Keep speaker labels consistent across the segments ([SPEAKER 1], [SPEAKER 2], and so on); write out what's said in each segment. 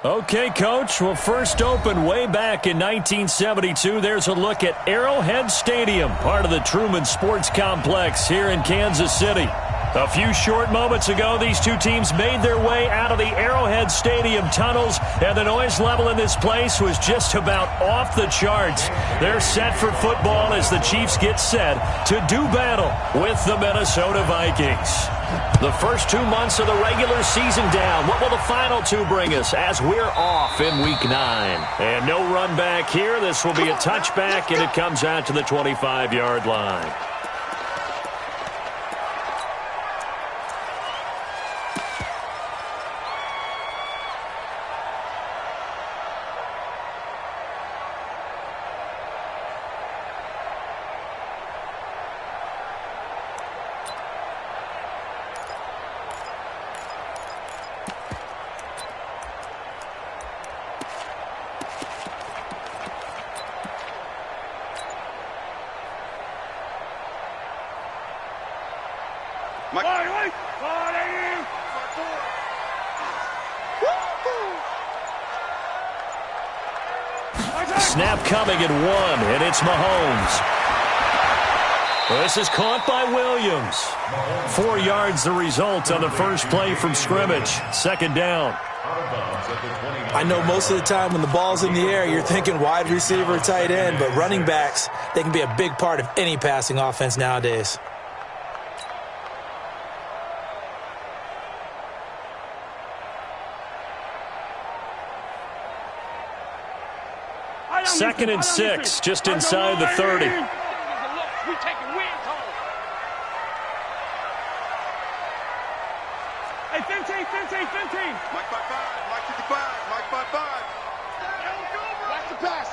[SPEAKER 1] Okay, Coach. Well, first opened way back in 1972. There's a look at Arrowhead Stadium, part of the Truman Sports Complex here in Kansas City. A few short moments ago, these two teams made their way out of the Arrowhead Stadium tunnels, and the noise level in this place was just about off the charts. They're set for football as the Chiefs get set to do battle with the Minnesota Vikings. The first 2 months of the regular season down. What will the final two bring us as we're off in Week 9? And no run back here. This will be a touchback, and it comes out to the 25-yard line. Snap coming at 1, and it's Mahomes. This is caught by Williams. 4 yards the result on the first play from scrimmage. Second down.
[SPEAKER 2] I know most of the time when the ball's in the air, you're thinking wide receiver, tight end, but running backs, they can be a big part of any passing offense nowadays.
[SPEAKER 1] Second and 6, just inside the 30.
[SPEAKER 3] Hey, 15.
[SPEAKER 4] Mike by 5, Mike 55, Mike by 5. Watch the pass.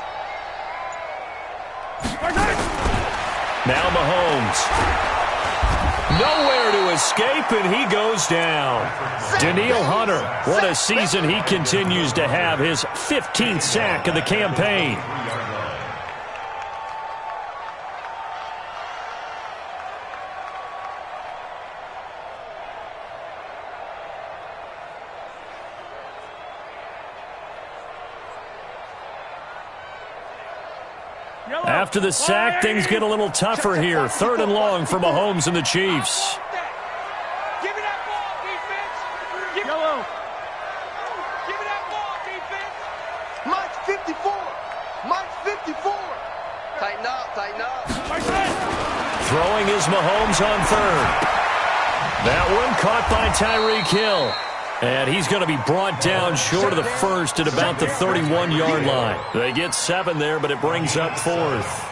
[SPEAKER 1] Now Mahomes. Nowhere to escape, and he goes down. Danielle Hunter, what a season he continues to have. His 15th sack of the campaign. After the sack, things get a little tougher here. Third and long for Mahomes and the Chiefs.
[SPEAKER 3] Give me that ball, defense. Give me that ball, defense.
[SPEAKER 4] Mike's 54. Mike's 54. Tighten up, tighten up.
[SPEAKER 1] Throwing is Mahomes on third. That one caught by Tyreek Hill. And he's going to be brought down short of the first at about the 31-yard line. They get 7 there, but it brings up fourth.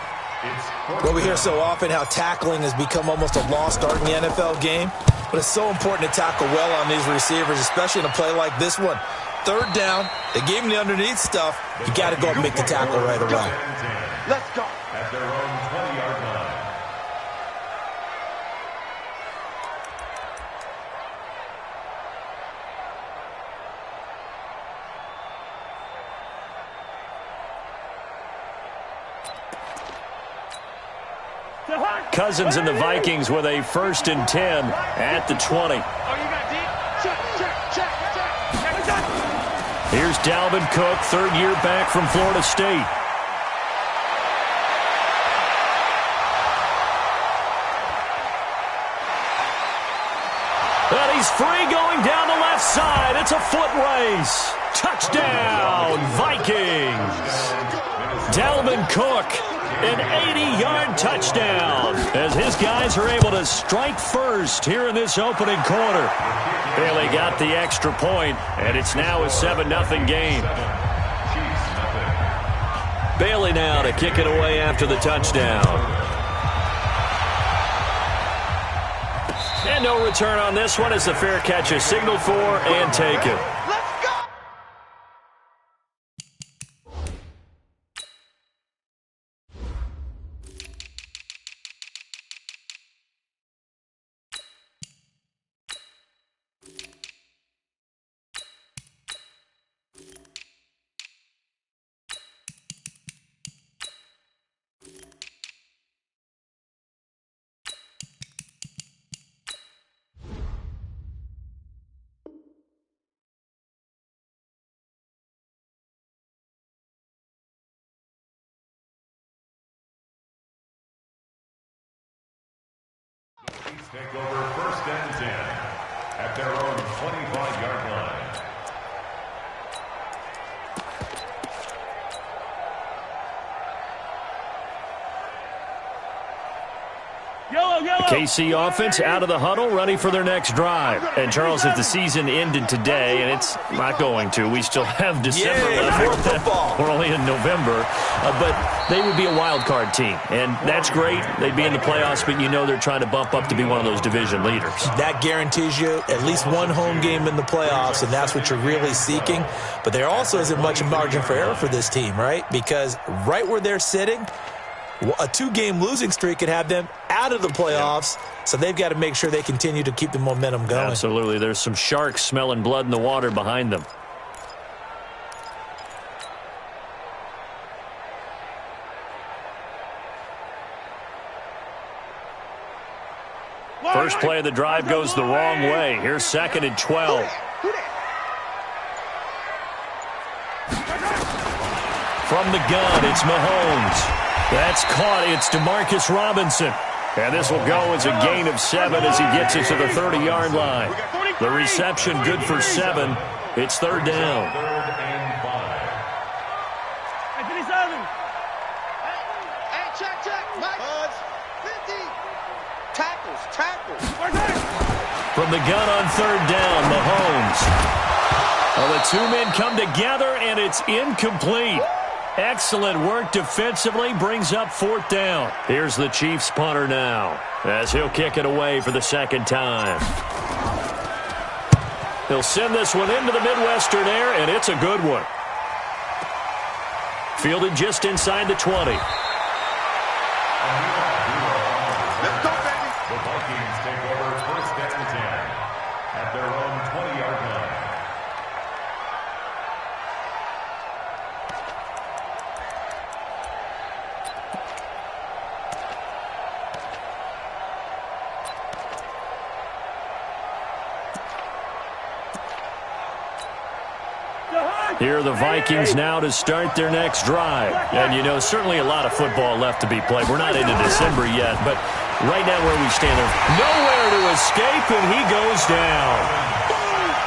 [SPEAKER 2] Well, we hear so often how tackling has become almost a lost art in the NFL game. But it's so important to tackle well on these receivers, especially in a play like this one. Third down, they gave him the underneath stuff. You got to go up and make the tackle right away.
[SPEAKER 4] Let's go.
[SPEAKER 5] At their own 20-yard line.
[SPEAKER 1] Cousins and the Vikings with a 1st and 10 at the 20. Here's Dalvin Cook, third year back from Florida State. And he's free going down the left side. It's a foot race. Touchdown, Vikings. Dalvin Cook, an 80-yard touchdown as his guys are able to strike first here in this opening quarter. Bailey got the extra point, and it's now a 7-0 game. Bailey now to kick it away after the touchdown. And no return on this one as the fair catch is signaled for and taken.
[SPEAKER 5] take over first and 10 at their own 25-yard line.
[SPEAKER 1] The KC offense out of the huddle, ready for their next drive. And, Charles, if the season ended today, and it's not going to, we still have December left. We're only in November. But they would be a wild card team, and that's great. They'd be in the playoffs, but you know they're trying to bump up to be one of those division leaders.
[SPEAKER 2] That guarantees you at least one home game in the playoffs, and that's what you're really seeking. But there also isn't much margin for error for this team, right? Because right where they're sitting, a two-game losing streak could have them out of the playoffs, so they've got to make sure they continue to keep the momentum going.
[SPEAKER 1] Absolutely. There's some sharks smelling blood in the water behind them. First play of the drive goes the wrong way. Here's 2nd and 12. From the gun, it's Mahomes. That's caught. It's Demarcus Robinson. And this will go as a gain of 7 as he gets it to the 30-yard line. The reception good for 7. It's 3rd down.
[SPEAKER 4] Check. Mike. 50. Tackles.
[SPEAKER 1] From the gun on 3rd down, Mahomes. Well, the two men come together, and it's incomplete. Excellent work defensively, brings up 4th down. Here's the Chiefs punter now, as he'll kick it away for the 2nd time. He'll send this one into the Midwestern air, and it's a good one. Fielded just inside the 20.
[SPEAKER 5] Let's go, baby. The Vikings take over first and 10 at their own 20-yard line.
[SPEAKER 1] Here are the Vikings now to start their next drive. And, you know, certainly a lot of football left to be played. We're not into December yet, but right now where we stand, there's nowhere to escape, and he goes down.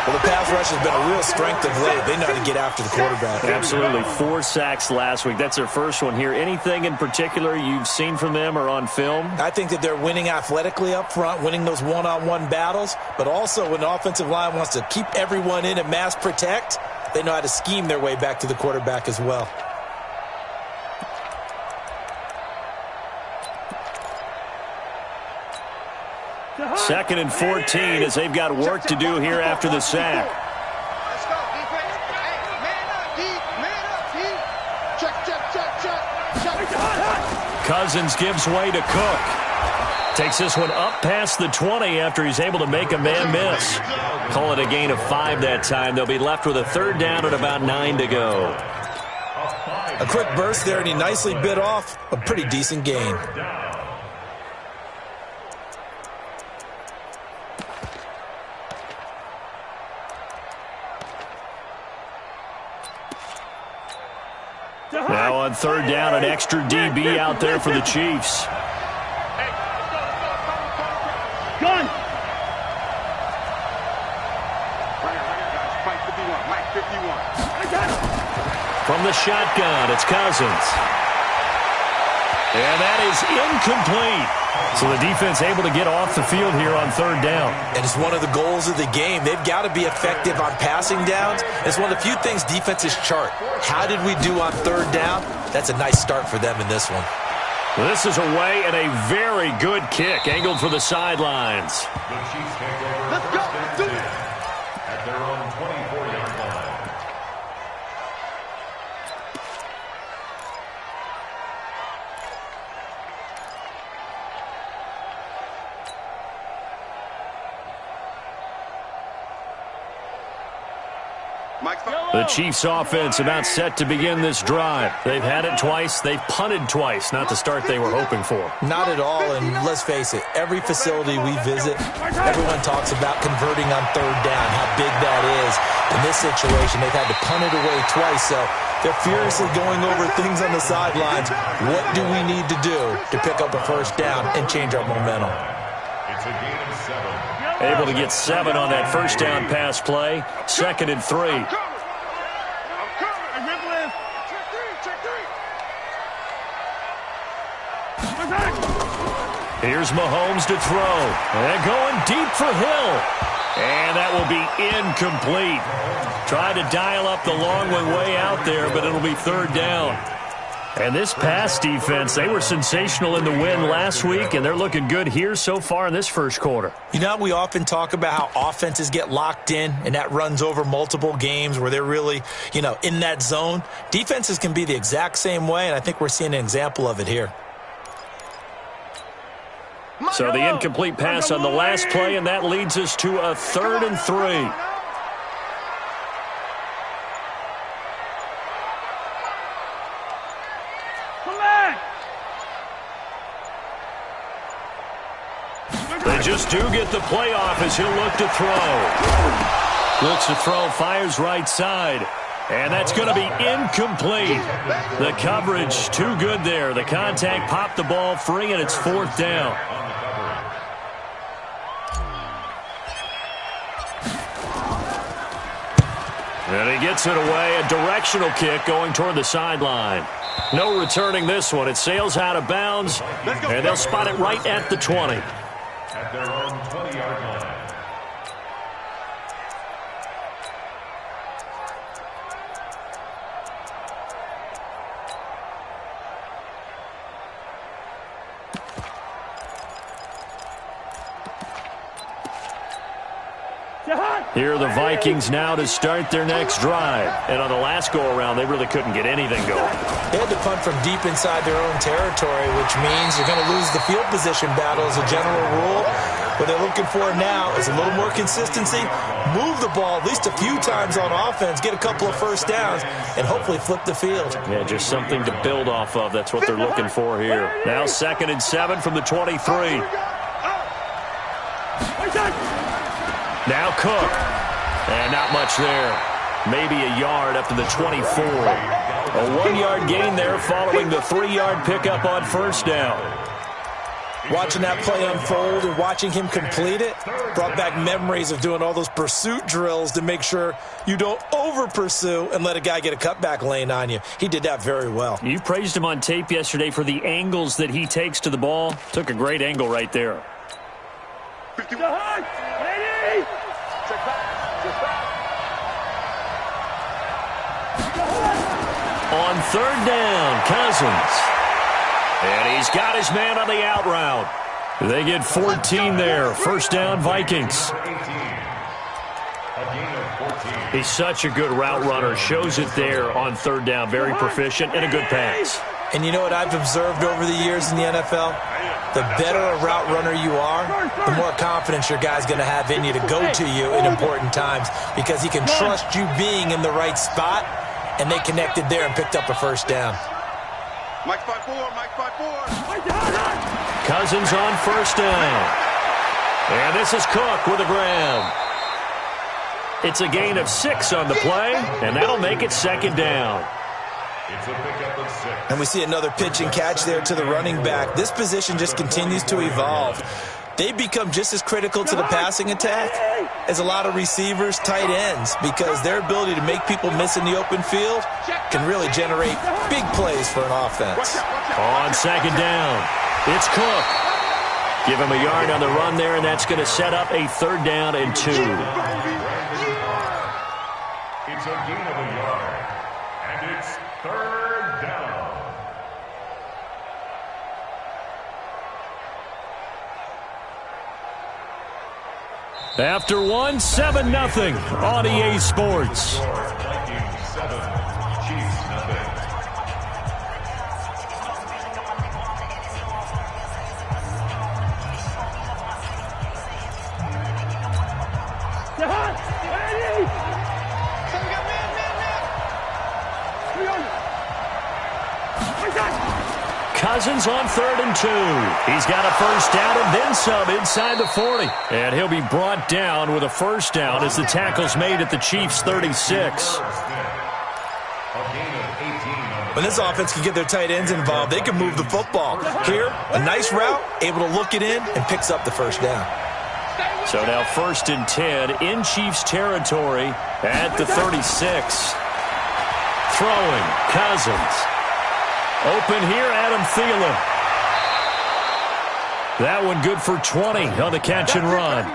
[SPEAKER 2] Well, the pass rush has been a real strength of late. They know how to get after the quarterback.
[SPEAKER 1] Absolutely. 4 sacks last week. That's their first one here. Anything in particular you've seen from them or on film?
[SPEAKER 2] I think that they're winning athletically up front, winning those one-on-one battles, but also when the offensive line wants to keep everyone in and mass protect, they know how to scheme their way back to the quarterback as well.
[SPEAKER 1] Second and 14 as they've got work to do here after the sack.
[SPEAKER 4] Let's go, defense. Hey, man up, check.
[SPEAKER 1] Cousins gives way to Cook. Takes this one up past the 20 after he's able to make a man miss. Call it a gain of 5 that time. They'll be left with a 3rd down and about 9 to go.
[SPEAKER 2] A quick burst there, and he nicely bit off a pretty decent gain.
[SPEAKER 1] Now on 3rd down, an extra DB out there for the Chiefs.
[SPEAKER 3] Gun!
[SPEAKER 1] From the shotgun, it's Cousins. And that is incomplete. So the defense able to get off the field here on 3rd down.
[SPEAKER 2] And it's one of the goals of the game. They've got to be effective on passing downs. It's one of the few things defenses chart. How did we do on 3rd down? That's a nice start for them in this one.
[SPEAKER 1] This is away and a very good kick, angled for the sidelines.
[SPEAKER 5] The Chiefs take over
[SPEAKER 4] Let's go.
[SPEAKER 5] first and 10 at their own 24-yard line.
[SPEAKER 1] The Chiefs offense about set to begin this drive. They've had it twice. They've punted twice. Not the start they were hoping for.
[SPEAKER 2] Not at all, and let's face it, every facility we visit, everyone talks about converting on 3rd down, how big that is. In this situation, they've had to punt it away twice, so they're furiously going over things on the sidelines. What do we need to do to pick up a 1st down and change our momentum?
[SPEAKER 5] It's a gain of 7.
[SPEAKER 1] Able to get 7 on that first down pass play. 2nd and 3.
[SPEAKER 3] I'm coming. Check 3.
[SPEAKER 1] Here's Mahomes to throw. And going deep for Hill. And that will be incomplete. Tried to dial up the long one way out there, but it'll be 3rd down. And this pass defense, they were sensational in the win last week, and they're looking good here so far in this first quarter.
[SPEAKER 2] You know, we often talk about how offenses get locked in, and that runs over multiple games where they're really, in that zone. Defenses can be the exact same way, and I think we're seeing an example of it here.
[SPEAKER 1] So the incomplete pass on the last play, and that leads us to a 3rd and 3. They just do get the play off as he'll look to throw. Looks to throw, fires right side. And that's going to be incomplete. The coverage too good there. The contact popped the ball free, and it's 4th down. And he gets it away. A directional kick going toward the sideline. No returning this one. It sails out of bounds, and they'll spot it right at the 20.
[SPEAKER 5] At their own 20-yard line.
[SPEAKER 1] Here are the Vikings now to start their next drive. And on the last go-around, they really couldn't get anything going.
[SPEAKER 2] They had to punt from deep inside their own territory, which means you're going to lose the field position battle as a general rule. What they're looking for now is a little more consistency, move the ball at least a few times on offense, get a couple of first downs, and hopefully flip the field.
[SPEAKER 1] Yeah, just something to build off of. That's what they're looking for here. Now 2nd and 7 from the 23. Now Cook. And not much there. Maybe a yard up to the 24. A 1-yard gain there following the 3-yard pickup on first down.
[SPEAKER 2] Watching that play unfold and watching him complete it brought back memories of doing all those pursuit drills to make sure you don't over-pursue and let a guy get a cutback lane on you. He did that very well.
[SPEAKER 1] You praised him on tape yesterday for the angles that he takes to the ball. Took a great angle right there.
[SPEAKER 3] 51.
[SPEAKER 1] On 3rd down, Cousins. And he's got his man on the out route. They get 14 there. First down, Vikings. He's such a good route runner. Shows it there on 3rd down. Very proficient and a good pass.
[SPEAKER 2] And you know what I've observed over the years in the NFL? The better a route runner you are, the more confidence your guy's going to have in you to go to you in important times because he can trust you being in the right spot, and they connected there and picked up a first down.
[SPEAKER 4] Mike 5-4, Mike 5-4.
[SPEAKER 1] Cousins on first down. And this is Cook with a grab. It's a gain of 6 on the play, and that'll make it 2nd down.
[SPEAKER 5] It's a pickup of 6.
[SPEAKER 2] And we see another pitch and catch there to the running back. This position just continues to evolve. They become just as critical to the passing attack as a lot of receivers, tight ends, because their ability to make people miss in the open field can really generate big plays for an offense.
[SPEAKER 1] On 2nd down, it's Cook. Give him a yard on the run there, and that's going to set up a 3rd down and 2.
[SPEAKER 5] It's a gain of a yard. And it's 3rd down.
[SPEAKER 1] After 1, 7-0 on EA Sports.
[SPEAKER 5] Vikings 7, Chiefs 0.
[SPEAKER 1] Cousins on 3rd and 2. He's got a first down and then some inside the 40. And he'll be brought down with a first down as the tackle's made at the Chiefs' 36.
[SPEAKER 5] A gain of 18 on the
[SPEAKER 2] When this offense can get their tight ends involved, they can move the football. Here, a nice route, able to look it in, and picks up the first down.
[SPEAKER 1] So now 1st and 10 in Chiefs territory at the 36. Throwing, Cousins. Open here, Adam Thielen. That one good for 20 on the catch and run.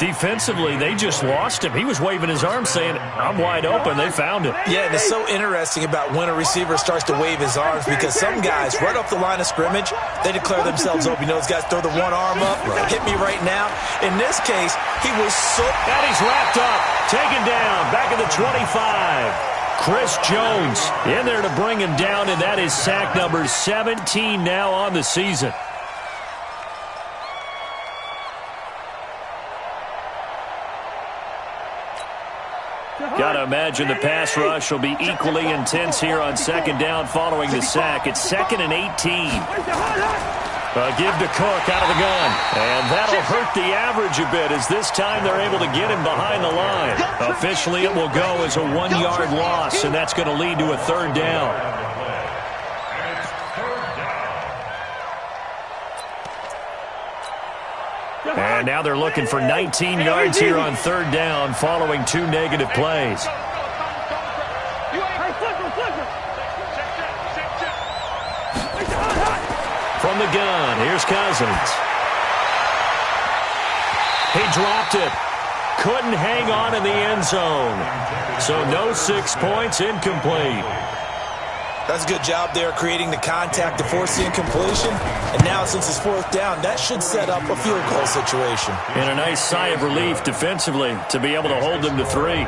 [SPEAKER 1] Defensively, they just lost him. He was waving his arms saying, I'm wide open. They found him.
[SPEAKER 2] Yeah, and it's so interesting about when a receiver starts to wave his arms because some guys, right off the line of scrimmage, they declare themselves open. You know, those guys throw the one arm up, hit me right now. In this case, he was so...
[SPEAKER 1] And he's wrapped up, taken down, back at the 25. Chris Jones in there to bring him down, and that is sack number 17 now on the season. Got to imagine the pass rush will be equally intense here on 2nd down following the sack. It's 2nd and 18. Give to Cook out of the gun. And that'll hurt the average a bit as this time they're able to get him behind the line. Officially, it will go as a 1-yard loss, and that's going to lead to a 3rd down. And now they're looking for 19 yards here on 3rd down following 2 negative plays. From the gun, here's Cousins. He dropped it. Couldn't hang on in the end zone. So no 6 points, incomplete.
[SPEAKER 2] That's a good job there creating the contact to force the incompletion. And now since it's 4th down, that should set up a field goal situation.
[SPEAKER 1] And a nice sigh of relief defensively to be able to hold them to 3.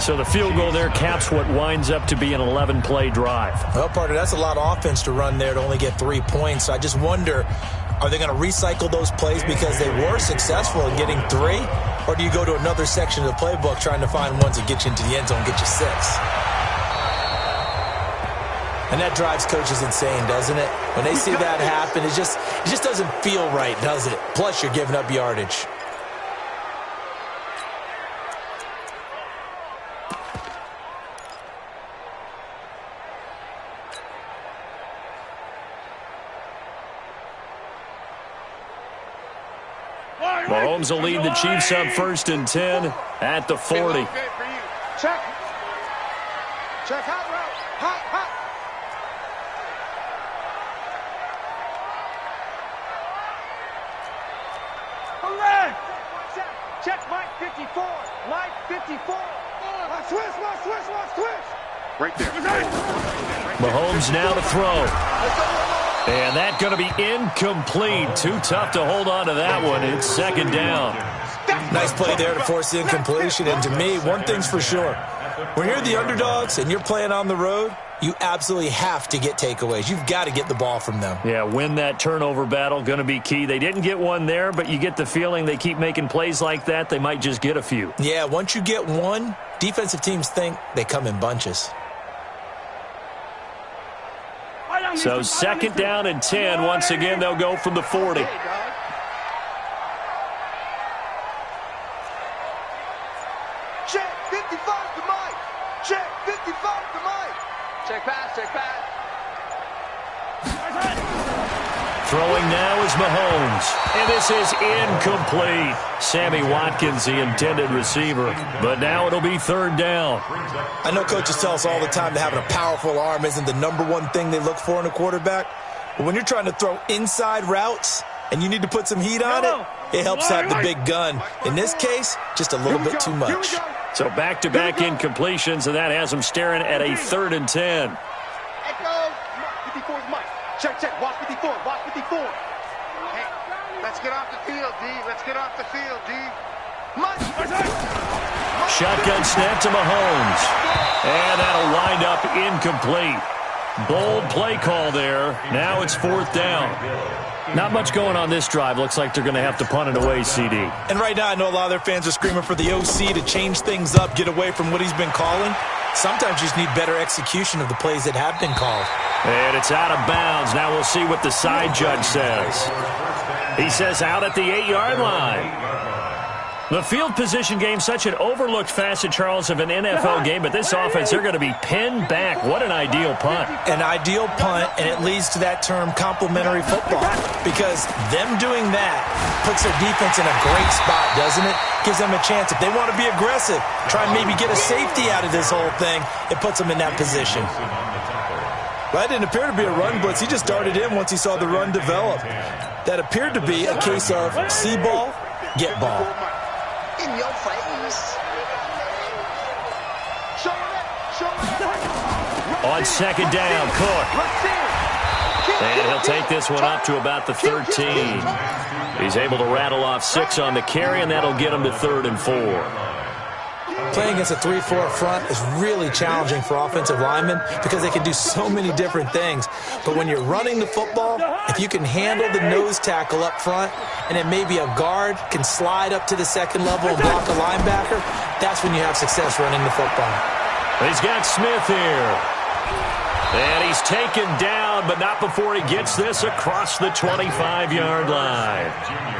[SPEAKER 1] So the field goal there caps what winds up to be an 11-play drive.
[SPEAKER 2] Well, partner, that's a lot of offense to run there to only get 3 points. So I just wonder, are they going to recycle those plays because they were successful in getting 3? Or do you go to another section of the playbook trying to find ones that get you into the end zone and get you 6? And that drives coaches insane, doesn't it? When they see that happen, it just doesn't feel right, does it? Plus, you're giving up yardage.
[SPEAKER 1] Mahomes will lead the Chiefs up 1st and 10 at the 40.
[SPEAKER 4] Check. Check hot route. Hot.
[SPEAKER 3] Check Mike 54. Mike 54. Watch twist.
[SPEAKER 5] Right there.
[SPEAKER 1] Mahomes now to throw. And that's going to be incomplete. Too tough to hold on to that one. It's 2nd down.
[SPEAKER 2] Nice play there to force the incompletion. And to me, one thing's for sure. When you're the underdogs and you're playing on the road, you absolutely have to get takeaways. You've got to get the ball from them.
[SPEAKER 1] Yeah, win that turnover battle, going to be key. They didn't get one there, but you get the feeling they keep making plays like that, they might just get a few.
[SPEAKER 2] Yeah, once you get one, defensive teams think they come in bunches.
[SPEAKER 1] So 2nd down and 10. Once again, they'll go from the 40.
[SPEAKER 4] Check 55 to Mike. Check 55 to Mike. Check pass.
[SPEAKER 1] Throwing now is Mahomes. And this is incomplete. Sammy Watkins, the intended receiver. But now it'll be 3rd down.
[SPEAKER 2] I know coaches tell us all the time that having a powerful arm isn't the #1 thing they look for in a quarterback. But when you're trying to throw inside routes and you need to put some heat on it, it helps have the big gun. In this case, just a little bit too much.
[SPEAKER 1] So back-to-back incompletions, and that has them staring at a 3rd and 10.
[SPEAKER 4] Echo. 54 is Mike. Check. Watch 54. Hey, let's get off the field, D. Let's get off the field, D. Mike.
[SPEAKER 1] Shotgun snap to Mahomes. And that'll wind up incomplete. Bold play call there. Now it's 4th down. Not much going on this drive. Looks like they're going to have to punt it away, CD.
[SPEAKER 2] And right now, I know a lot of their fans are screaming for the OC to change things up, get away from what he's been calling. Sometimes you just need better execution of the plays that have been called.
[SPEAKER 1] And it's out of bounds. Now we'll see what the side judge says. He says out at the 8-yard line. The field position game, such an overlooked facet, Charles, of an NFL game, but this offense, they're going to be pinned back. What an ideal punt.
[SPEAKER 2] An ideal punt, and it leads to that term complementary football, because them doing that puts their defense in a great spot, doesn't it? Gives them a chance. If they want to be aggressive, try and maybe get a safety out of this whole thing, it puts them in that position. That didn't appear to be a run blitz. He just darted in once he saw the run develop. That appeared to be a case of see ball, get ball.
[SPEAKER 4] In your face.
[SPEAKER 1] On second down, Cook. And he'll take this one up to about the 13. He's able to rattle off 6 on the carry, and that'll get him to 3rd and 4.
[SPEAKER 2] Playing against a 3-4 front is really challenging for offensive linemen because they can do so many different things. But when you're running the football, if you can handle the nose tackle up front and then maybe a guard can slide up to the second level and block a linebacker, that's when you have success running the football.
[SPEAKER 1] He's got Smith here. And he's taken down, but not before he gets this across the 25-yard line.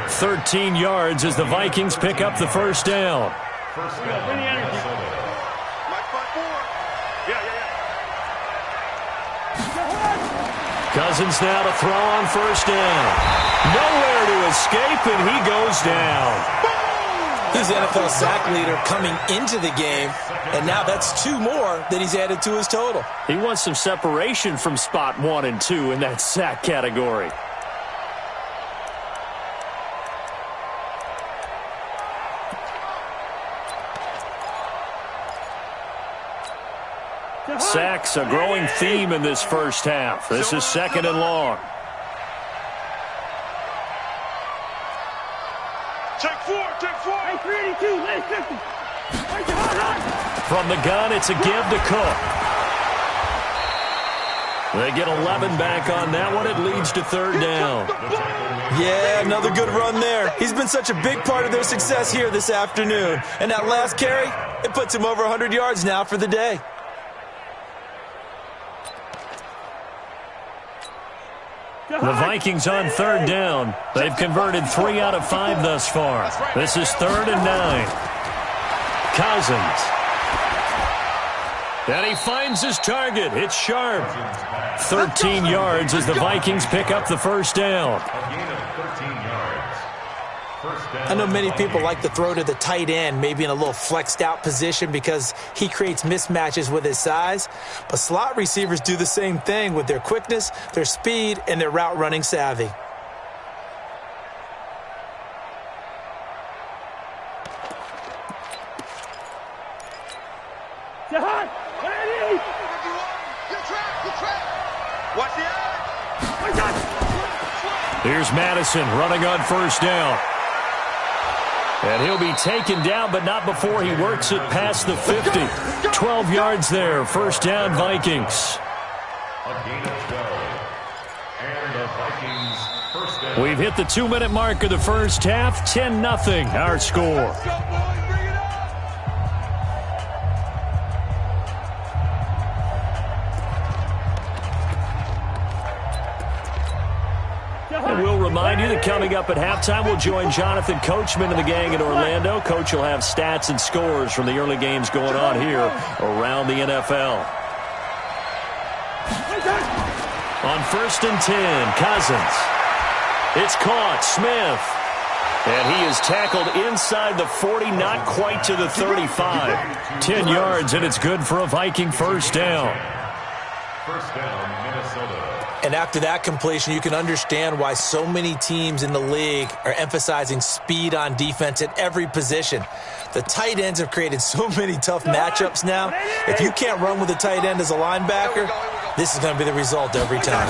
[SPEAKER 1] 13 yards as the Vikings pick up the first down.
[SPEAKER 5] First down, Minnesota.
[SPEAKER 1] Cousins now to throw on first down. Nowhere to escape, and he goes down.
[SPEAKER 2] He's the NFL sack leader coming into the game, and now that's 2 more that he's added to his total.
[SPEAKER 1] He wants some separation from spot 1 and 2 in that sack category. Sacks, a growing theme in this first half. This is 2nd and long.
[SPEAKER 3] Take 4, take 4. Hey, 382, lay 50.
[SPEAKER 1] From the gun, it's a give to Cook. They get 11 back on that one. It leads to 3rd down.
[SPEAKER 2] Yeah, another good run there. He's been such a big part of their success here this afternoon. And that last carry, it puts him over 100 yards now for the day.
[SPEAKER 1] The Vikings on 3rd down. They've converted 3 out of 5 thus far. This is 3rd and 9. Cousins. And he finds his target. It's sharp. 13 yards as the Vikings pick up the first down.
[SPEAKER 2] I know many people like to throw to the tight end, maybe in a little flexed out position because he creates mismatches with his size. But slot receivers do the same thing with their quickness, their speed, and their route running savvy.
[SPEAKER 1] Here's Madison running on first down. And he'll be taken down, but not before he works it past the 50. 12 yards there. First down, Vikings.
[SPEAKER 5] A gain of 12. And the Vikings first down.
[SPEAKER 1] We've hit the 2-minute mark of the first half. 10-0 our score. And we'll remind you that coming up at halftime, we'll join Jonathan Coachman and the gang in Orlando. Coach will have stats and scores from the early games going on here around the NFL. On 1st and 10, Cousins. It's caught, Smith. And he is tackled inside the 40, not quite to the 35. 10 yards, and it's good for a Viking first down.
[SPEAKER 5] First down, Minnesota.
[SPEAKER 2] And after that completion, you can understand why so many teams in the league are emphasizing speed on defense at every position. The tight ends have created so many tough matchups now. If you can't run with a tight end as a linebacker, this is going to be the result every time.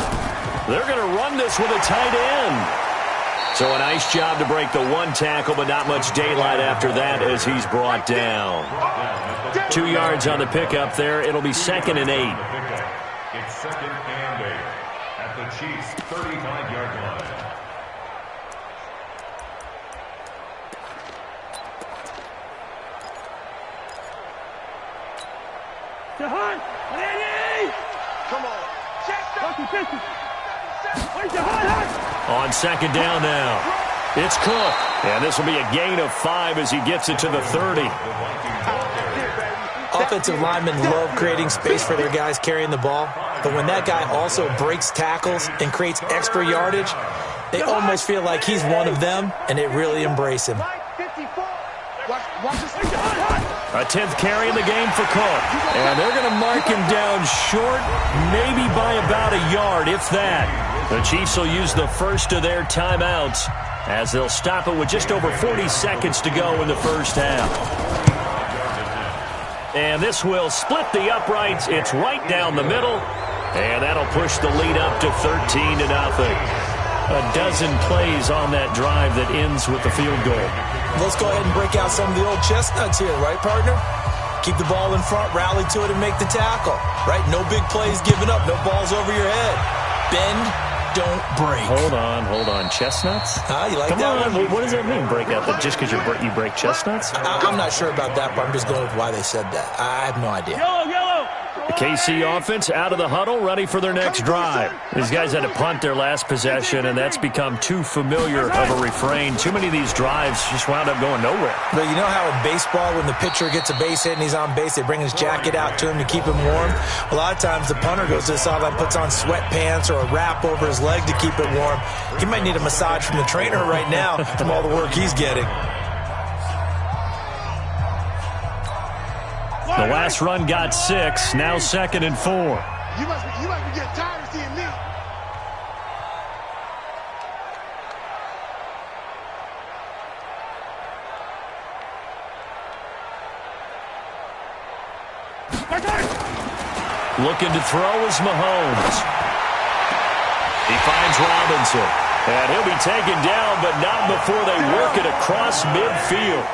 [SPEAKER 1] They're going to run this with a tight end. So a nice job to break the 1 tackle, but not much daylight after that as he's brought down. 2 yards on the pickup there. It'll be 2nd and 8.
[SPEAKER 5] It's 2nd and 8 at the Chiefs' 35-yard line.
[SPEAKER 3] Come on.
[SPEAKER 1] On 2nd down now. It's Cook. And this will be a gain of 5 as he gets it to the 30.
[SPEAKER 2] Offensive linemen love creating space for their guys carrying the ball, but when that guy also breaks tackles and creates extra yardage, they almost feel like he's one of them, and they really embrace him.
[SPEAKER 1] A 10th carry in the game for Cook. And they're going to mark him down short, maybe by about a yard, if that. The Chiefs will use the first of their timeouts as they'll stop it with just over 40 seconds to go in the first half. And this will split the uprights. It's right down the middle. And that'll push the lead up to 13-0. A dozen plays on that drive that ends with the field goal.
[SPEAKER 2] Let's go ahead and break out some of the old chestnuts here, right, partner? Keep the ball in front, rally to it, and make the tackle, right? No big plays given up, no balls over your head. Bend, don't break.
[SPEAKER 1] Hold on. Chestnuts?
[SPEAKER 2] You like
[SPEAKER 1] Come
[SPEAKER 2] that
[SPEAKER 1] on.
[SPEAKER 2] one?
[SPEAKER 1] What does that mean, break out? Just because you break chestnuts?
[SPEAKER 2] I'm not sure about that, but I'm just going with why they said that. I have no idea.
[SPEAKER 1] The KC offense out of the huddle, ready for their next drive. These guys had to punt their last possession, and that's become too familiar of a refrain. Too many of these drives just wound up going nowhere.
[SPEAKER 2] But you know how in baseball, when the pitcher gets a base hit and he's on base, they bring his jacket out to him to keep him warm? A lot of times the punter goes to the sideline, puts on sweatpants or a wrap over his leg to keep it warm. He might need a massage from the trainer right now from all the work he's getting.
[SPEAKER 1] The last run got 6, now 2nd and 4.
[SPEAKER 4] You must be getting tired of seeing me.
[SPEAKER 1] Looking to throw is Mahomes. He finds Robinson. And he'll be taken down, but not before they work it across midfield.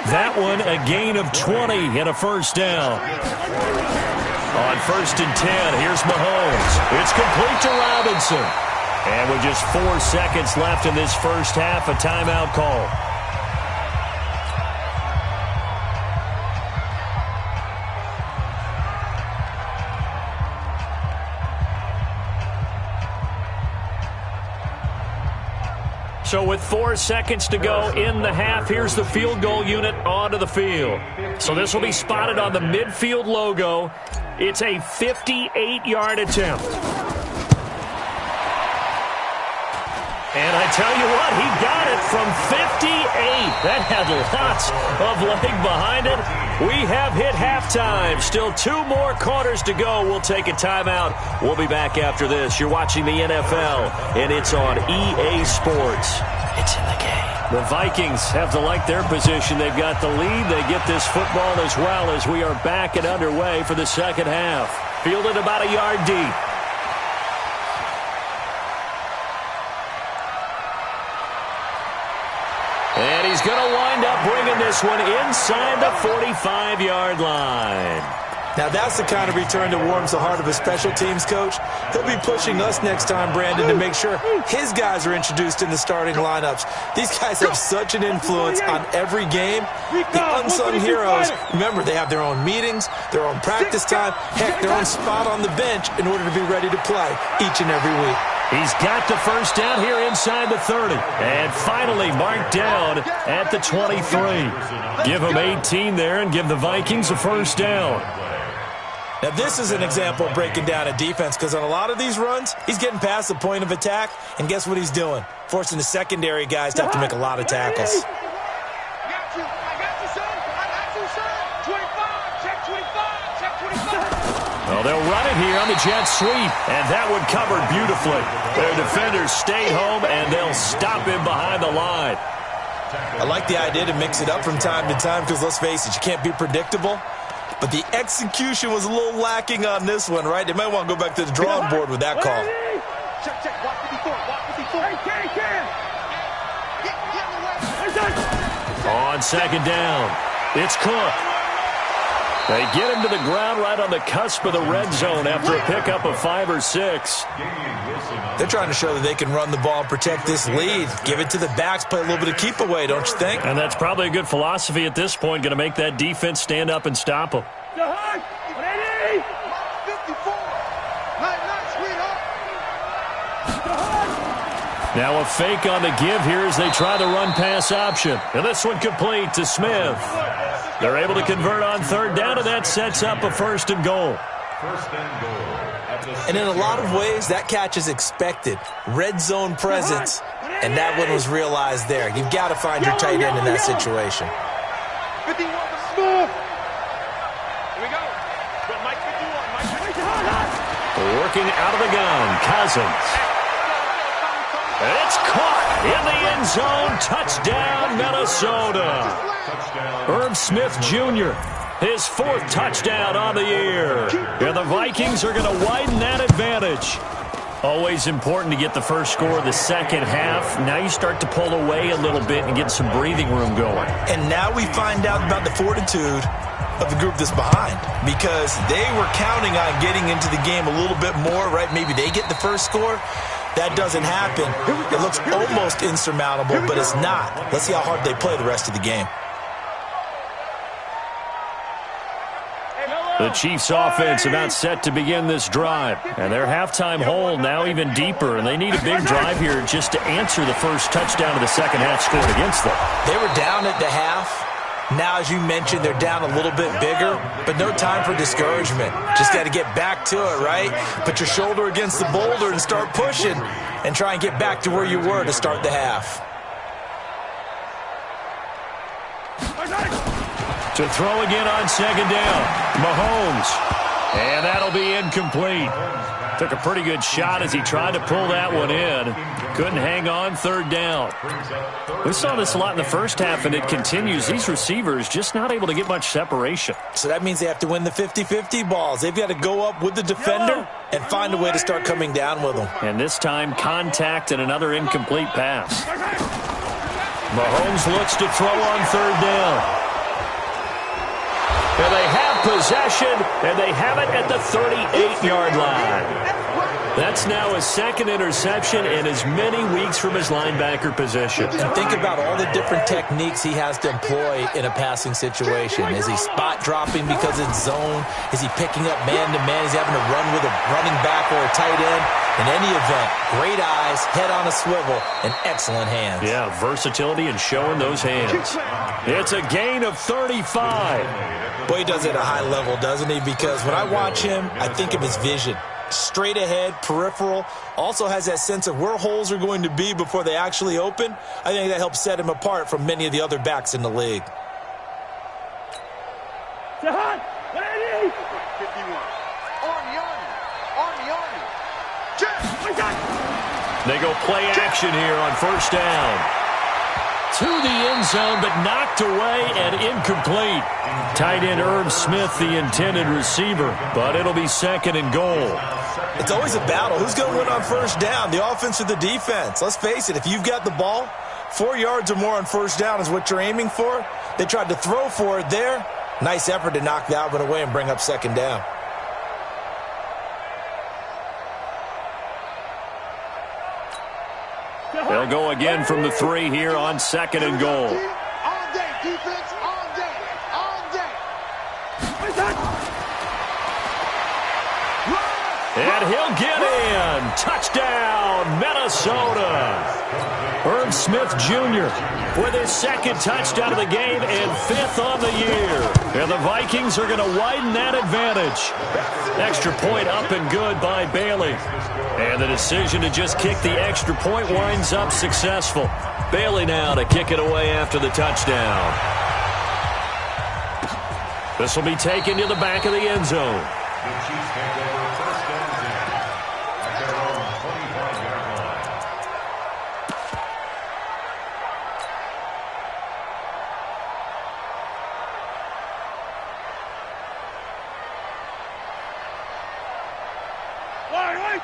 [SPEAKER 1] That one, a gain of 20 and a first down. On 1st and 10, here's Mahomes. It's complete to Robinson. And with just 4 seconds left in this first half, a timeout call. So with 4 seconds to go in the half, here's the field goal unit onto the field. So this will be spotted on the midfield logo. It's a 58-yard attempt. And I tell you what, he got it from 58. That had lots of leg behind it. We have hit halftime. Still 2 more quarters to go. We'll take a timeout. We'll be back after this. You're watching the NFL, and it's on EA Sports. It's in the game. The Vikings have to like their position. They've got the lead. They get this football as well as we are back and underway for the second half. Fielded about a yard deep. And he's going to wind up bringing this one inside the 45-yard line.
[SPEAKER 2] Now, that's the kind of return that warms the heart of a special teams coach. He'll be pushing us next time, Brandon, to make sure his guys are introduced in the starting lineups. These guys have such an influence on every game. The unsung heroes, remember, they have their own meetings, their own practice time, heck, their own spot on the bench in order to be ready to play each and every week.
[SPEAKER 1] He's got the first down here inside the 30. And finally marked down at the 23. Give him 18 there and give the Vikings a first down.
[SPEAKER 2] Now, this is an example of breaking down a defense because on a lot of these runs, he's getting past the point of attack, and guess what he's doing? Forcing the secondary guys to have to make a lot of tackles.
[SPEAKER 1] Well, they'll run it here on the jet sweep, and that one covered beautifully. Their defenders stay home, and they'll stop him behind the line.
[SPEAKER 2] I like the idea to mix it up from time to time because, let's face it, you can't be predictable. But the execution was a little lacking on this one, right? They might want to go back to the drawing board with that call.
[SPEAKER 4] Check. Watch 54. Watch 54.
[SPEAKER 1] On second down, it's Cook. They get him to the ground right on the cusp of the red zone after a pickup of 5 or 6.
[SPEAKER 2] They're trying to show that they can run the ball and protect this lead. Give it to the backs, play a little bit of keep away, don't you think?
[SPEAKER 1] And that's probably a good philosophy at this point, going to make that defense stand up and stop them.
[SPEAKER 4] 54. Night, sweetheart.
[SPEAKER 1] Now a fake on the give here as they try the run-pass option. And this one complete to Smith. They're able to convert on third down, and that sets up a first and goal.
[SPEAKER 2] And in a lot of ways, that catch is expected. Red zone presence, and that one was realized there. You've got to find your tight end in that situation.
[SPEAKER 4] 51, smooth.
[SPEAKER 3] Here we go. Mike 51.
[SPEAKER 1] Working out of the gun, Cousins. It's caught in the end zone. Touchdown, Minnesota. Herb Smith Jr., his 4th touchdown on the year. And the Vikings are going to widen that advantage. Always important to get the first score of the second half. Now you start to pull away a little bit and get some breathing room going.
[SPEAKER 2] And now we find out about the fortitude of the group that's behind, because they were counting on getting into the game a little bit more, right? Maybe they get the first score. That doesn't happen. It looks almost insurmountable, but it's not. Let's see how hard they play the rest of the game.
[SPEAKER 1] The Chiefs offense about set to begin this drive. And their halftime hole now even deeper, and they need a big drive here just to answer the first touchdown of the second half scored against them.
[SPEAKER 2] They were down at the half. Now, as you mentioned, they're down a little bit bigger, but no time for discouragement. Just got to get back to it, right? Put your shoulder against the boulder and start pushing and try and get back to where you were to start the half.
[SPEAKER 1] To throw again on second down, Mahomes. And that'll be incomplete. Took a pretty good shot as he tried to pull that one in. Couldn't hang on third down. We saw this a lot in the first half, and it continues. These receivers just not able to get much separation.
[SPEAKER 2] So that means they have to win the 50-50 balls. They've got to go up with the defender and find a way to start coming down with them.
[SPEAKER 1] And this time, contact and another incomplete pass. Mahomes looks to throw on third down. And they have possession, and they have it at the 38-yard line. That's now his second interception in as many weeks from his linebacker position.
[SPEAKER 2] And think about all the different techniques he has to employ in a passing situation. Is he spot dropping because it's zone? Is he picking up man-to-man? Is he having to run with a running back or a tight end? In any event, great eyes, head on a swivel, and excellent hands.
[SPEAKER 1] Yeah, versatility and showing those hands. It's a gain of 35.
[SPEAKER 2] Boy, he does it at a high level, doesn't he? Because when I watch him, I think of his vision. Straight ahead, peripheral, also has that sense of where holes are going to be before they actually open. I think that helps set him apart from many of the other backs in the league.
[SPEAKER 4] 51.
[SPEAKER 1] They go play action here on first down. To the end zone, but knocked away and incomplete. Tight end Herb Smith, the intended receiver, but it'll be second and goal.
[SPEAKER 2] It's always a battle. Who's going to win on first down, the offense or the defense? Let's face it, if you've got the ball, 4 yards or more on first down is what you're aiming for. They tried to throw for it there. Nice effort to knock that one away and bring up second down.
[SPEAKER 1] They'll go again from the 3 here on second and goal.
[SPEAKER 4] All day, defense, all day, all day.
[SPEAKER 1] And he'll get in. Touchdown, Minnesota. Herb Smith Jr. with his second touchdown of the game and 5th on the year. And the Vikings are going to widen that advantage. Extra point up and good by Bailey. And the decision to just kick the extra point winds up successful. Bailey now to kick it away after the touchdown. This will be taken to the back of the end zone.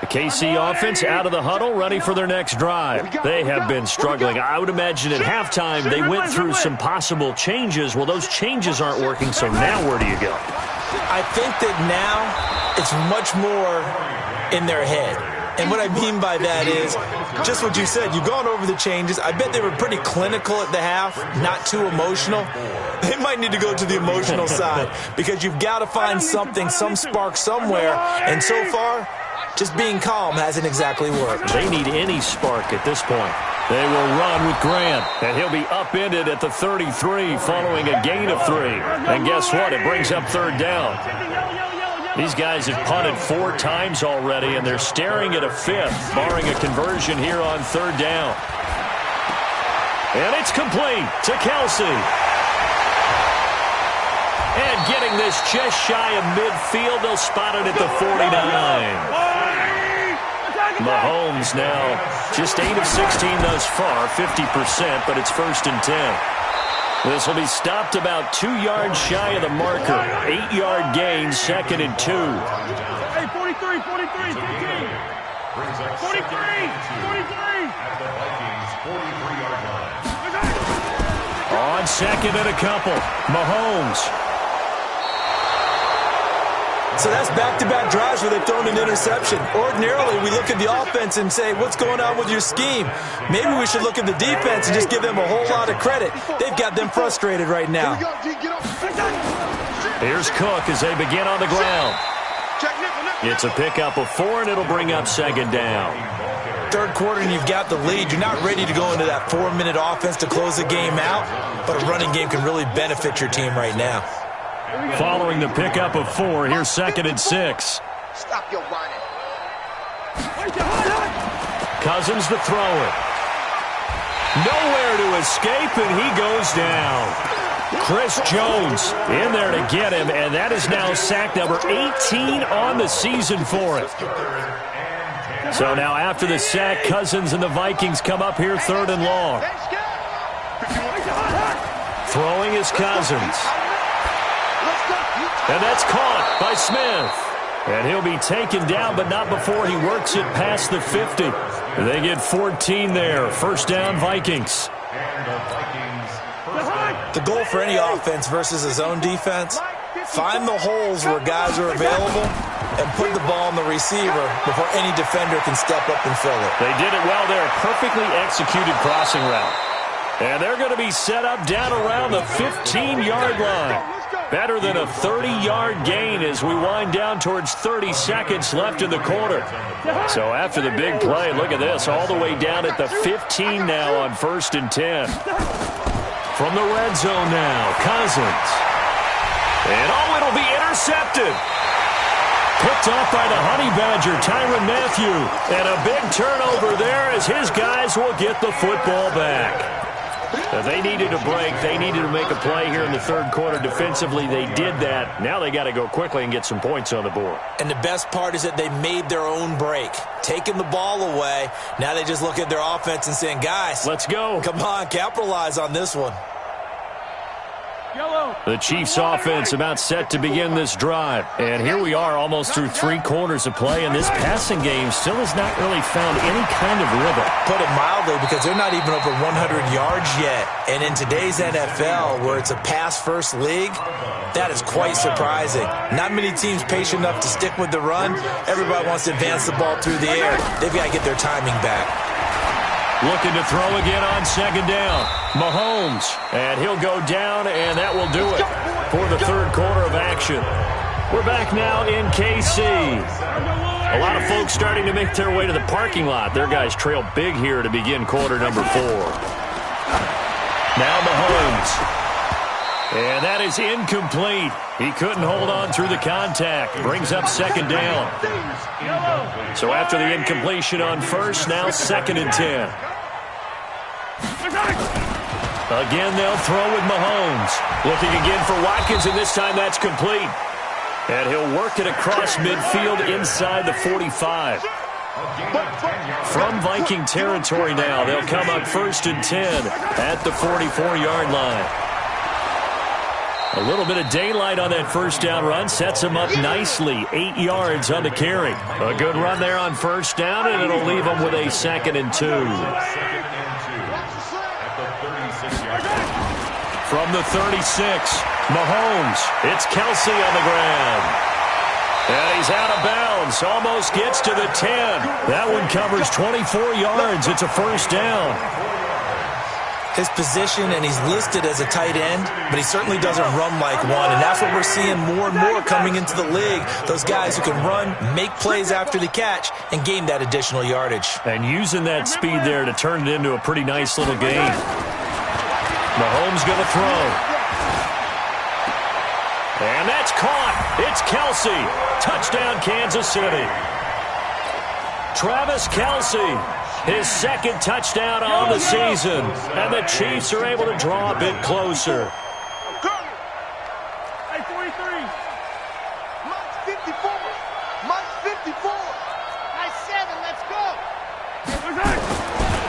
[SPEAKER 1] The KC offense out of the huddle, ready for their next drive. They have been struggling. I would imagine at halftime they went through some possible changes. Well, those changes aren't working, so now where do you go?
[SPEAKER 2] I think that now it's much more in their head. And what I mean by that is just what you said. You've gone over the changes. I bet they were pretty clinical at the half, not too emotional. They might need to go to the emotional side because you've got to find something, some spark somewhere. And so far, Just being calm hasn't exactly worked.
[SPEAKER 1] They need any spark at this point. They will run with Grant, and he'll be upended at the 33 following a gain of 3. And guess what? It brings up third down. These guys have punted 4 times already, and they're staring at a 5th, barring a conversion here on third down. And it's complete to Kelsey. And getting this just shy of midfield, they'll spot it at the 49. Mahomes now just 8 of 16 thus far, 50%, but it's 1st and 10. This will be stopped about 2 yards shy of the marker. 8-yard gain, 2nd and 2.
[SPEAKER 3] Hey, 43, 43, 15. 43, 43.
[SPEAKER 5] At the Vikings 43-yard line.
[SPEAKER 1] On 2nd and a couple, Mahomes.
[SPEAKER 2] So that's back-to-back drives where they've thrown an interception. Ordinarily, we look at the offense and say, what's going on with your scheme? Maybe we should look at the defense and just give them a whole lot of credit. They've got them frustrated right now.
[SPEAKER 1] Here's Cook as they begin on the ground. It's a pickup of 4, and it'll bring up 2nd down.
[SPEAKER 2] Third quarter, and you've got the lead. You're not ready to go into that 4-minute offense to close the game out, but a running game can really benefit your team right now.
[SPEAKER 1] Following the pickup of 4, here's 2nd and 6.
[SPEAKER 4] Stop your running.
[SPEAKER 1] Cousins to throw it. Nowhere to escape, and he goes down. Chris Jones in there to get him, and that is now sack number 18 on the season for it. So now after the sack, Cousins and the Vikings come up here 3rd and long. Throwing is Cousins. And that's caught by Smith. And he'll be taken down, but not before he works it past the 50. They get 14 there. 1st down, Vikings.
[SPEAKER 2] The goal for any offense versus his own defense, find the holes where guys are available and put the ball on the receiver before any defender can step up and fill it.
[SPEAKER 1] They did it well there. Perfectly executed crossing route. And they're going to be set up down around the 15-yard line. Better than a 30-yard gain as we wind down towards 30 seconds left in the quarter. So after the big play, look at this, all the way down at the 15 now on 1st and 10. From the red zone now, Cousins. And it'll be intercepted. Picked off by the Honey Badger, Tyrann Mathieu. And a big turnover there as his guys will get the football back. They needed a break. They needed to make a play here in the 3rd quarter. Defensively, they did that. Now they got to go quickly and get some points on the board.
[SPEAKER 2] And the best part is that they made their own break. Taking the ball away. Now they just look at their offense and saying, guys,
[SPEAKER 1] let's go.
[SPEAKER 2] Come on, capitalize on this one.
[SPEAKER 1] The Chiefs offense about set to begin this drive. And here we are almost through 3 quarters of play, and this passing game still has not really found any kind of rhythm.
[SPEAKER 2] Put it mildly, because they're not even over 100 yards yet. And in today's NFL, where it's a pass-first league, that is quite surprising. Not many teams patient enough to stick with the run. Everybody wants to advance the ball through the air. They've got to get their timing back.
[SPEAKER 1] Looking to throw again on 2nd down. Mahomes, and he'll go down, and that will do it for the 3rd quarter of action. We're back now in KC. A lot of folks starting to make their way to the parking lot. Their guys trail big here to begin quarter number 4. Now Mahomes. And that is incomplete. He couldn't hold on through the contact. Brings up 2nd down. So after the incompletion on 1st, now 2nd and 10. Again, they'll throw with Mahomes. Looking again for Watkins, and this time that's complete. And he'll work it across midfield inside the 45. From Viking territory now, they'll come up 1st and 10 at the 44-yard line. A little bit of daylight on that 1st down run sets him up nicely. 8 yards on the carry. A good run there on 1st down, and it'll leave him with a 2nd and 2. From the 36, Mahomes. It's Kelsey on the ground. And he's out of bounds. Almost gets to the 10. That one covers 24 yards. It's a 1st down.
[SPEAKER 2] his position, and he's listed as a tight end, but he certainly doesn't run like one, and that's what we're seeing more and more coming into the league. Those guys who can run, make plays after the catch, and gain that additional yardage.
[SPEAKER 1] And using that speed there to turn it into a pretty nice little game. Mahomes going to throw. And that's caught. It's Kelsey. Touchdown, Kansas City. Travis Kelsey, his second touchdown on the season. And the Chiefs are able to draw a bit closer.
[SPEAKER 3] Hey, 43.
[SPEAKER 4] Mike's 54. Mike's 54.
[SPEAKER 3] Nice 7. Let's go.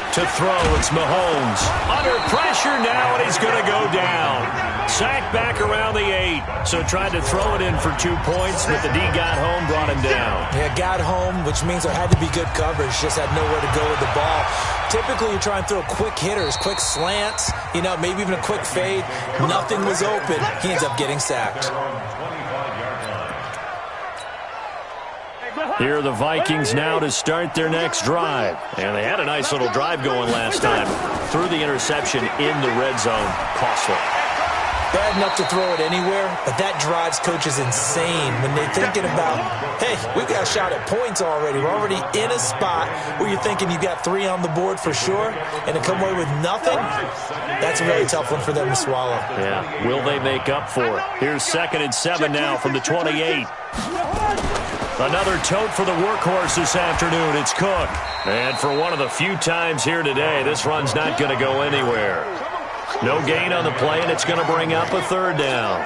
[SPEAKER 1] To throw, it's Mahomes. Under pressure now, and he's going to go down. Sacked back around the 8. So tried to throw it in for 2 points, but the D got home, brought him down.
[SPEAKER 2] Yeah, got home, which means there had to be good coverage. Just had nowhere to go with the ball. Typically, you try and throw quick hitters, quick slants, maybe even a quick fade. Nothing was open. He ends up getting sacked.
[SPEAKER 1] Here are the Vikings now to start their next drive. And they had a nice little drive going last time. Threw the interception in the red zone. Costly.
[SPEAKER 2] Bad enough to throw it anywhere, but that drives coaches insane when they're thinking about, hey, we've got a shot at points already. We're already in a spot where you're thinking you got 3 on the board for sure, and to come away with nothing, that's a really tough one for them to swallow.
[SPEAKER 1] Yeah, will they make up for it? Here's 2nd and 7 now from the 28. Another tote for the workhorse this afternoon. It's Cook. And for one of the few times here today, this run's not going to go anywhere. No gain on the play, and it's going to bring up a 3rd down.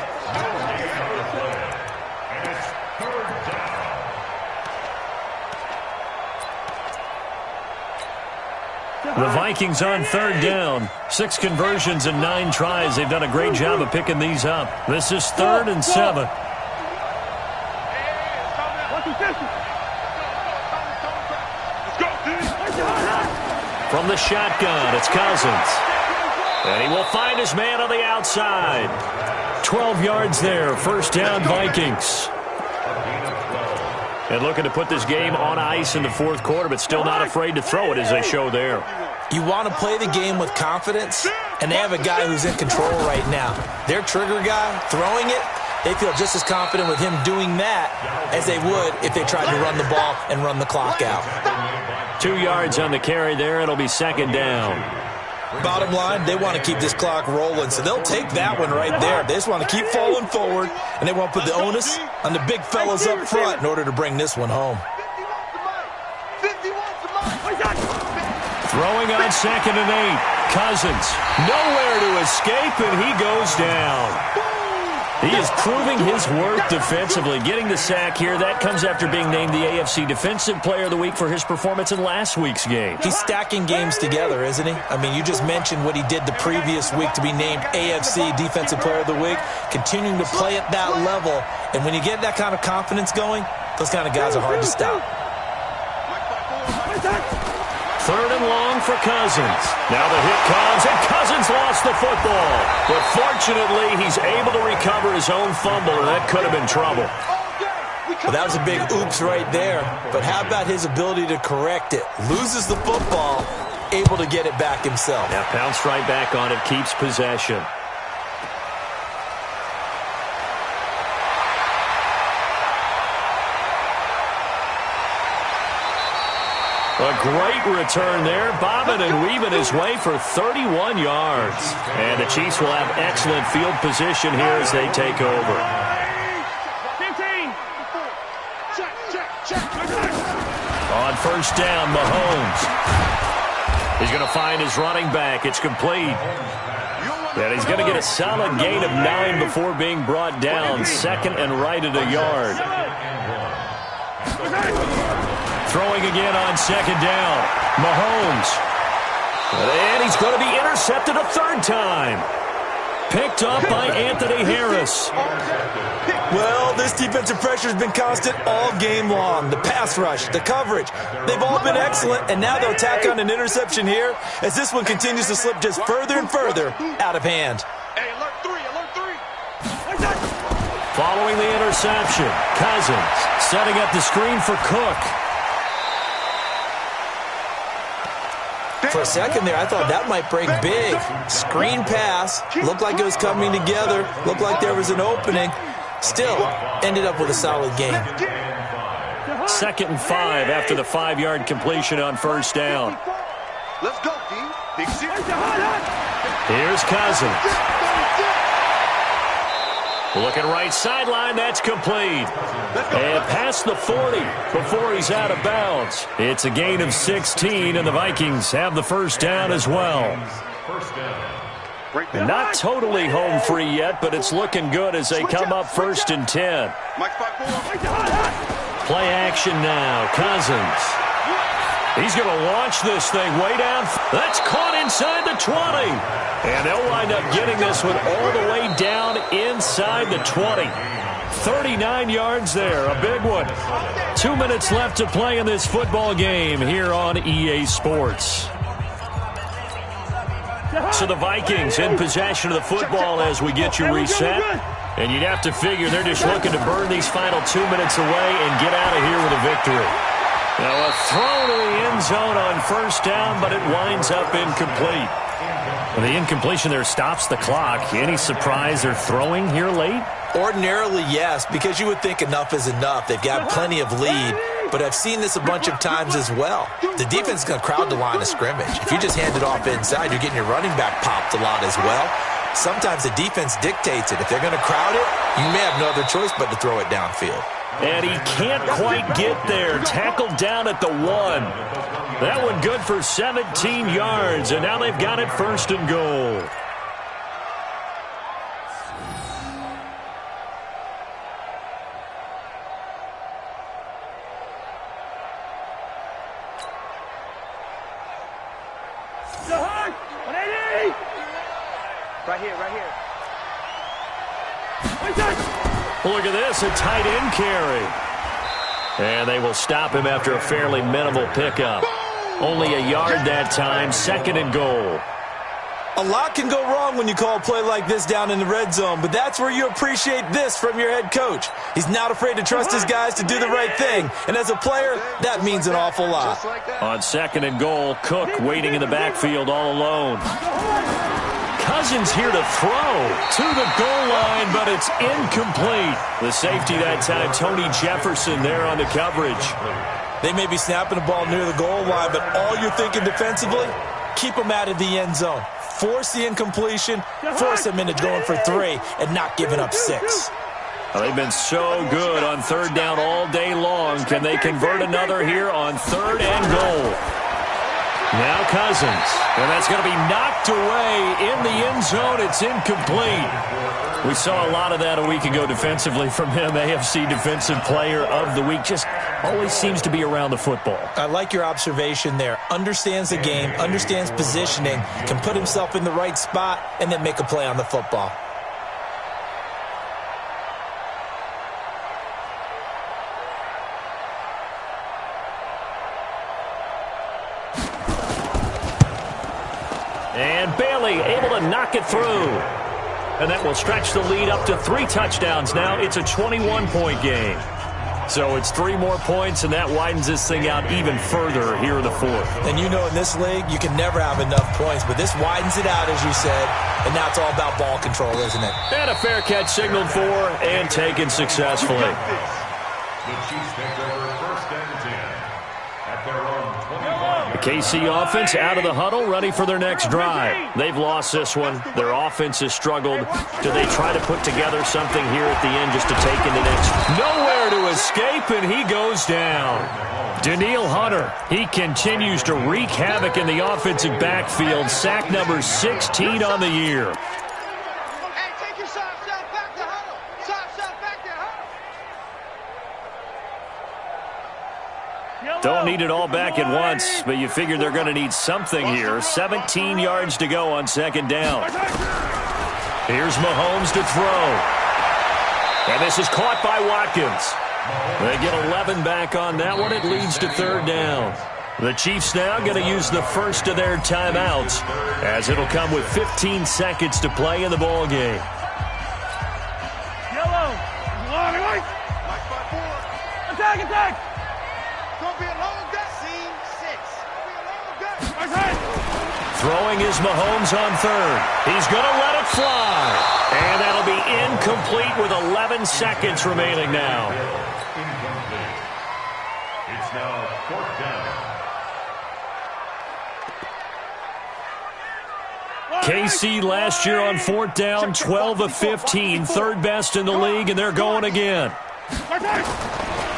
[SPEAKER 1] The Vikings on 3rd down. 6 conversions and 9 tries. They've done a great job of picking these up. This is 3rd and 7. From the shotgun, it's Cousins. And he will find his man on the outside. 12 yards there, 1st down Vikings. And looking to put this game on ice in the 4th quarter, but still not afraid to throw it as they show there.
[SPEAKER 2] You want to play the game with confidence, and they have a guy who's in control right now. Their trigger guy, throwing it, they feel just as confident with him doing that as they would if they tried to run the ball and run the clock out.
[SPEAKER 1] 2 yards on the carry there. It'll be 2nd down.
[SPEAKER 2] Bottom line, they want to keep this clock rolling, so they'll take that one right there. They just want to keep falling forward, and they want to put the onus on the big fellas up front in order to bring this one home.
[SPEAKER 1] Throwing on 2nd and 8. Cousins, nowhere to escape, and he goes down. He is proving his worth defensively. Getting the sack here, that comes after being named the AFC Defensive Player of the Week for his performance in last week's game.
[SPEAKER 2] He's stacking games together, isn't he? I mean, you just mentioned what he did the previous week to be named AFC Defensive Player of the Week, continuing to play at that level. And when you get that kind of confidence going, those kind of guys are hard to stop.
[SPEAKER 1] 3rd and long for Cousins. Now the hit comes, and Cousins lost the football. But fortunately, he's able to recover his own fumble, and that could have been trouble.
[SPEAKER 2] Well, that was a big oops right there. But how about his ability to correct it? Loses the football, able to get it back himself.
[SPEAKER 1] Yeah, pounced right back on it, keeps possession. A great return there, bobbing and weaving his way for 31 yards. And the Chiefs will have excellent field position here as they take over. On 1st down, Mahomes. He's going to find his running back. It's complete. And he's going to get a solid gain of 9 before being brought down. 2nd and right at a yard. Throwing again on 2nd down. Mahomes. And he's going to be intercepted a 3rd time. Picked up by Anthony Harris.
[SPEAKER 2] Well, this defensive pressure has been constant all game long. The pass rush, the coverage, they've all been excellent, and now they'll tack on an interception here as this one continues to slip just further and further out of hand.
[SPEAKER 4] Hey, alert 3, alert 3.
[SPEAKER 1] Following the interception, Cousins setting up the screen for Cook.
[SPEAKER 2] For a second there, I thought that might break big. Screen pass. Looked like it was coming together. Looked like there was an opening. Still, ended up with a solid game.
[SPEAKER 1] 2nd and 5 after the 5-yard completion on first down.
[SPEAKER 4] Let's go, D. Big series.
[SPEAKER 1] Here's Cousins. Looking right sideline, that's complete. And past the 40 before he's out of bounds. It's a gain of 16, and the Vikings have the first down as well. Not totally home free yet, but it's looking good as they come up 1st and 10. Play action now. Cousins. He's going to launch this thing way down. That's caught inside the 20. And they'll wind up getting this one all the way down inside the 20. 39 yards there, a big one. 2 minutes left to play in this football game here on EA Sports. So the Vikings in possession of the football as we get you reset. And you'd have to figure they're just looking to burn these final 2 minutes away and get out of here with a victory. Now a throw to the end zone on first down, but it winds up incomplete. Well, the incompletion there stops the clock. Any surprise they're throwing here late?
[SPEAKER 2] Ordinarily, yes, because you would think enough is enough. They've got plenty of lead, but I've seen this a bunch of times as well. The defense is going to crowd the line of scrimmage. If you just hand it off inside, you're getting your running back popped a lot as well. Sometimes the defense dictates it. If they're going to crowd it, you may have no other choice but to throw it downfield.
[SPEAKER 1] And he can't quite get there. Tackled down at the 1. That one good for 17 yards, and now they've got it 1st and goal.
[SPEAKER 4] Right here, right here.
[SPEAKER 1] Look at this, a tight end carry. And they will stop him after a fairly minimal pickup. Only a yard that time, 2nd and goal.
[SPEAKER 2] A lot can go wrong when you call a play like this down in the red zone, but that's where you appreciate this from your head coach. He's not afraid to trust his guys to do the right thing, and as a player, that means an awful lot.
[SPEAKER 1] On 2nd and goal, Cook waiting in the backfield all alone. Cousins here to throw to the goal line, but it's incomplete. The safety that time, Tony Jefferson there on the coverage.
[SPEAKER 2] They may be snapping the ball near the goal line, but all you're thinking defensively, keep them out of the end zone. Force the incompletion, force them into going for 3, and not giving up 6.
[SPEAKER 1] Well, they've been so good on 3rd down all day long. Can they convert another here on 3rd and goal? Now Cousins, and that's going to be knocked away in the end zone. It's incomplete. We saw a lot of that a week ago defensively from him. AFC Defensive Player of the Week. Just always seems to be around the football.
[SPEAKER 2] I like your observation there. Understands the game, understands positioning, can put himself in the right spot, and then make a play on the football.
[SPEAKER 1] And Bailey able to knock it through. And that will stretch the lead up to 3 touchdowns now. It's a 21-point game. So it's 3 more points, and that widens this thing out even further here in the 4th.
[SPEAKER 2] And you know in this league, you can never have enough points, but this widens it out, as you said, and now it's all about ball control, isn't it?
[SPEAKER 1] And a fair catch signaled for and taken successfully.
[SPEAKER 5] The Chiefs take over 1st and 10 at their own 25.
[SPEAKER 1] The KC offense out of the huddle, ready for their next drive. They've lost this one. Their offense has struggled. Do they try to put together something here at the end just to take into next? Nowhere to escape, and he goes down. Daniil Hunter, he continues to wreak havoc in the offensive backfield. Sack number 16 on the year.
[SPEAKER 3] Hey, take your soft shot back to huddle. Soft shot back to huddle.
[SPEAKER 1] Don't need it all back at once, but you figure they're going to need something here. 17 yards to go on 2nd down. Here's Mahomes to throw. And this is caught by Watkins. They get 11 back on that one. It leads to 3rd down. The Chiefs now going to use the first of their timeouts, as it'll come with 15 seconds to play in the ball game.
[SPEAKER 3] Yellow. Attack, attack. Gonna be a long day. Scene 6. Gonna be a long day.
[SPEAKER 1] Throwing is Mahomes on third. He's going to let it fly. And that'll be incomplete with 11 seconds remaining now.
[SPEAKER 5] Incomplete. It's now 4th down.
[SPEAKER 1] KC last year on 4th down, 12 of 15, third best in the league, and they're going again.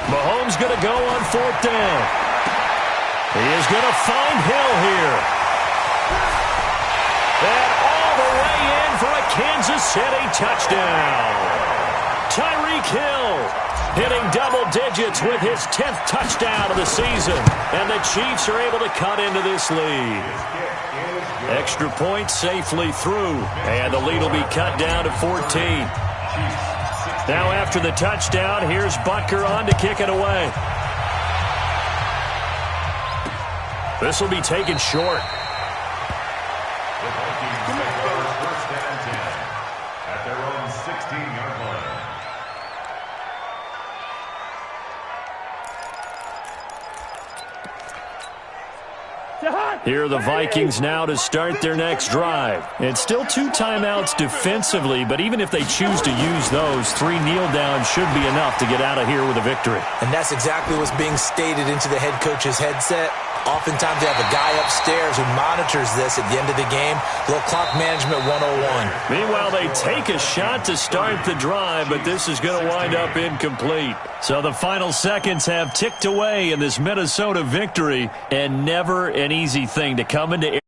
[SPEAKER 1] Mahomes going to go on 4th down. He is going to find Hill here. And all the way in for a Kansas City touchdown. Tyreek Hill hitting double digits with his 10th touchdown of the season. And the Chiefs are able to cut into this lead. Extra point safely through. And the lead will be cut down to 14. Now after the touchdown, here's Butker on to kick it away. This will be taken short.
[SPEAKER 5] The Vikings take over 1st and 10 at their own 16-yard line.
[SPEAKER 1] Here are the Vikings now to start their next drive. It's still 2 timeouts defensively, but even if they choose to use those, 3 kneel downs should be enough to get out of here with a victory.
[SPEAKER 2] And that's exactly what's being stated into the head coach's headset. Oftentimes they have a guy upstairs who monitors this at the end of the game. Little clock management 101.
[SPEAKER 1] Meanwhile, they take a shot to start the drive, but this is going to wind up incomplete. So the final seconds have ticked away in this Minnesota victory, and never an easy thing to come into